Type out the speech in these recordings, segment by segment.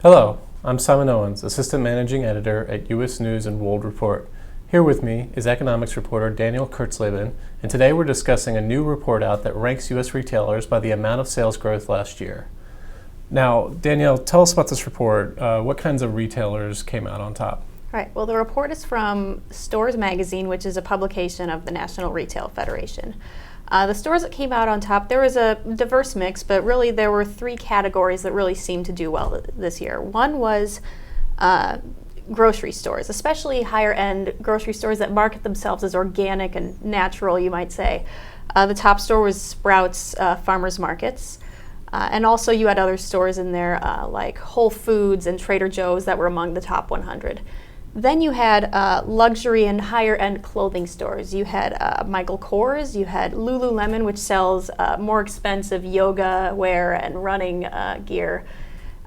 Hello, I'm Simon Owens, Assistant Managing Editor at U.S. News and World Report. Here with me is economics reporter Danielle Kurtzleben, and today we're discussing a new report out that ranks U.S. retailers by the amount of sales growth last year. Now, Danielle, tell us about this report. What kinds of retailers came out on top? Right. Well, the report is from Stores Magazine, which is a publication of the National Retail Federation. The stores that came out on top, there was a diverse mix, but really there were three categories that really seemed to do well this year. One was grocery stores, especially higher-end grocery stores that market themselves as organic and natural, you might say. The top store was Sprouts Farmers Markets. And also you had other stores in there like Whole Foods and Trader Joe's that were among the top 100. Then you had luxury and higher-end clothing stores. You had Michael Kors, you had Lululemon, which sells more expensive yoga wear and running gear.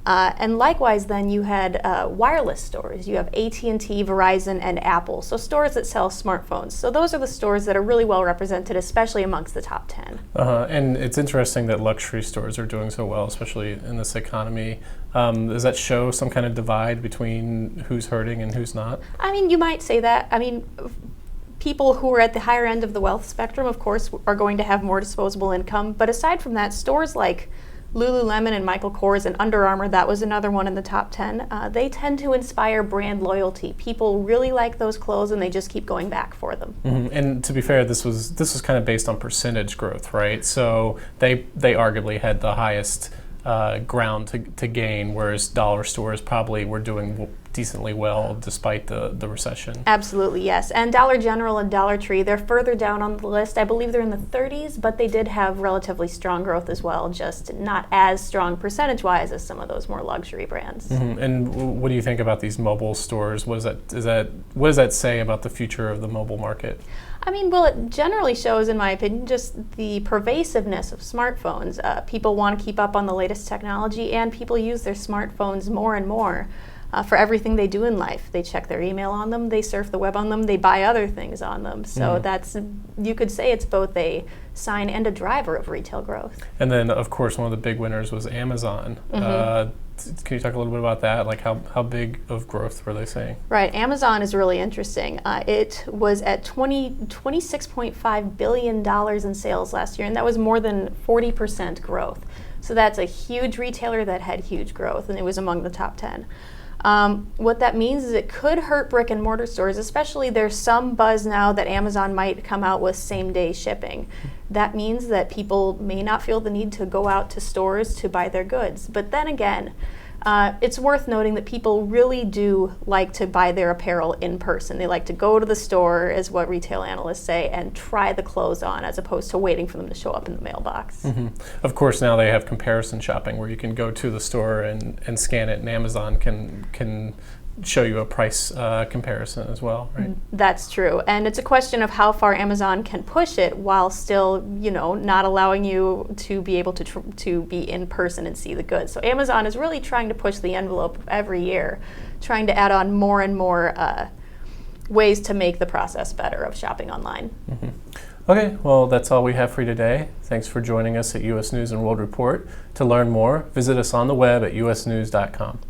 And likewise, then you had wireless stores. You have AT&T, Verizon, and Apple. So stores that sell smartphones. So those are the stores that are really well represented, especially amongst the top 10. And it's interesting that luxury stores are doing so well, especially in this economy. Does that show some kind of divide between who's hurting and who's not? I mean, you might say that. I mean, people who are at the higher end of the wealth spectrum, of course, are going to have more disposable income. But aside from that, stores like Lululemon and Michael Kors and Under Armour, that was another one in the top 10. They tend to inspire brand loyalty. People really like those clothes and they just keep going back for them. Mm-hmm. And to be fair, this was kind of based on percentage growth, right? So they arguably had the highest ground to gain, whereas dollar stores probably were doing decently well despite the recession. Absolutely, yes. And Dollar General and Dollar Tree, they're further down on the list. I believe they're in the 30s, but they did have relatively strong growth as well, just not as strong percentage-wise as some of those more luxury brands. Mm-hmm. And what do you think about these mobile stores? What does that say about the future of the mobile market? I mean, well, it generally shows, in my opinion, just the pervasiveness of smartphones. People want to keep up on the latest technology, and people use their smartphones more and more for everything they do in life. They check their email on them, they surf the web on them, they buy other things on them. So you could say it's both a sign and a driver of retail growth. And then, of course, one of the big winners was Amazon. Mm-hmm. Can you talk a little bit about that? Like how big of growth were they seeing? Right, Amazon is really interesting. It was at $26.5 billion in sales last year, and that was more than 40% growth. So that's a huge retailer that had huge growth, and it was among the top 10. What that means is it could hurt brick and mortar stores, especially there's some buzz now that Amazon might come out with same-day shipping. That means that people may not feel the need to go out to stores to buy their goods. But then again, it's worth noting that people really do like to buy their apparel in person. They like to go to the store, is what retail analysts say, and try the clothes on as opposed to waiting for them to show up in the mailbox. Mm-hmm. Of course, now they have comparison shopping where you can go to the store and scan it, and Amazon can show you a price comparison as well, right? That's true. And it's a question of how far Amazon can push it while still, not allowing you to be able to be in person and see the goods. So Amazon is really trying to push the envelope every year, trying to add on more and more ways to make the process better of shopping online. Mm-hmm. Okay, well, that's all we have for you today. Thanks for joining us at U.S. News and World Report. To learn more, visit us on the web at usnews.com.